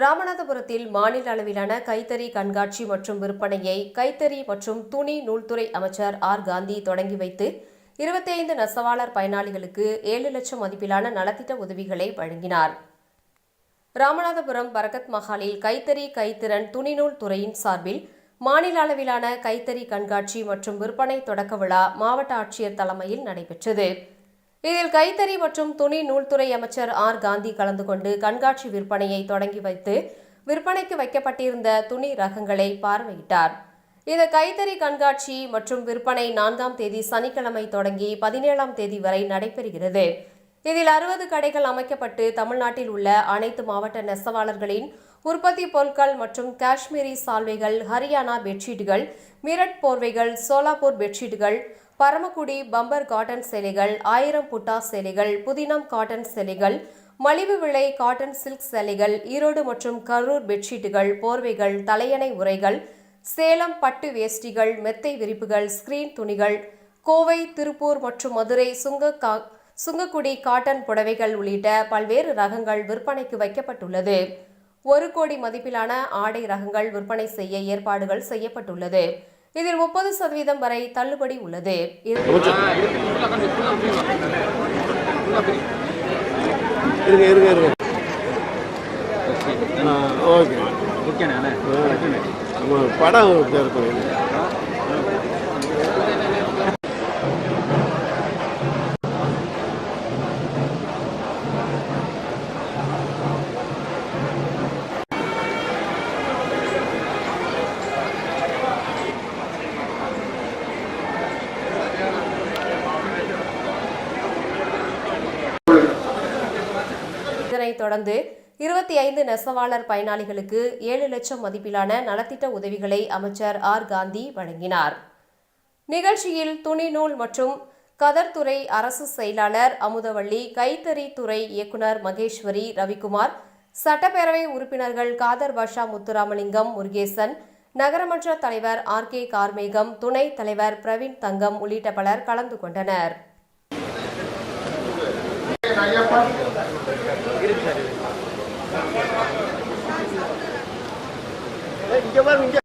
ராமநாதபுரத்தில் மாநில அளவிலான கைத்தறி கண்காட்சி மற்றும் விற்பனையை கைத்தறி மற்றும் துணி நூல்துறை அமைச்சர் ஆர் காந்தி தொடங்கி வைத்து 25 நெசவாளர் பயனாளிகளுக்கு 7 லட்சம் மதிப்பிலான நலத்திட்ட உதவிகளை வழங்கினார். ராமநாதபுரம் பரகத் மஹாலில் கைத்தறி கைத்திறன் துணிநூல் துறையின் சார்பில் மாநில அளவிலான கைத்தறி கண்காட்சி மற்றும் விற்பனை தொடக்க விழா மாவட்ட ஆட்சியர் தலைமையில் நடைபெற்றது. இதில் கைத்தறி மற்றும் துணி நூல்துறை அமைச்சர் ஆர் காந்தி கலந்து கொண்டு கண்காட்சி விற்பனையை தொடங்கி வைத்து விற்பனைக்கு வைக்கப்பட்டிருந்த துணி ரகங்களை பார்வையிட்டார். இந்த கைத்தறி கண்காட்சி மற்றும் விற்பனை 4ஆம் தேதி சனிக்கிழமை தொடங்கி 17ஆம் தேதி வரை நடைபெறுகிறது. இதில் 60 கடைகள் அமைக்கப்பட்டு தமிழ்நாட்டில் உள்ள அனைத்து மாவட்ட நெசவாளர்களின் உற்பத்தி பொருட்கள் மற்றும் காஷ்மீரி சால்வைகள், ஹரியானா பெட்ஷீட்டுகள், மீரட் போர்வைகள், சோலாப்பூர் பெட்ஷீட்டுகள், பரமக்குடி பம்பர் காட்டன் சேலைகள், 1000 புட்டா சேலைகள், புதினம் காட்டன் சேலைகள், மலிவு விலை காட்டன் சில்க் சேலைகள், ஈரோடு மற்றும் கரூர் பெட்ஷீட்டுகள், போர்வைகள், தலையணை உரைகள், சேலம் பட்டு வேஷ்டிகள், மெத்தை விரிப்புகள், ஸ்கிரீன் துணிகள், கோவை, திருப்பூர் மற்றும் மதுரை சுங்கக்குடி காட்டன் புடவைகள் உள்ளிட்ட பல்வேறு ரகங்கள் விற்பனைக்கு வைக்கப்பட்டுள்ளது. 1 கோடி மதிப்பிலான ஆடை ரகங்கள் விற்பனை செய்ய ஏற்பாடுகள் செய்யப்பட்டுள்ளது. இதில் 30% வரை தள்ளுபடி உள்ளது. இதனைத் தொடர்ந்து 25 நெசவாளர் பயனாளிகளுக்கு 7 லட்சம் மதிப்பிலான நலத்திட்ட உதவிகளை அமைச்சர் ஆர் காந்தி வழங்கினார். நிகழ்ச்சியில் துணிநூல் மற்றும் கதர்துறை அரசு செயலாளர் அமுதவள்ளி, கைத்தறி துறை இயக்குநர் மகேஸ்வரி, ரவிக்குமார், சட்டப்பேரவை உறுப்பினர்கள் காதர் பாஷா, முத்துராமலிங்கம், முருகேசன், நகரமன்ற தலைவர் ஆர் கே கார்மேகம், துணைத் தலைவர் பிரவீன் தங்கம் உள்ளிட்ட பலர் கலந்து கொண்டனர். இங்க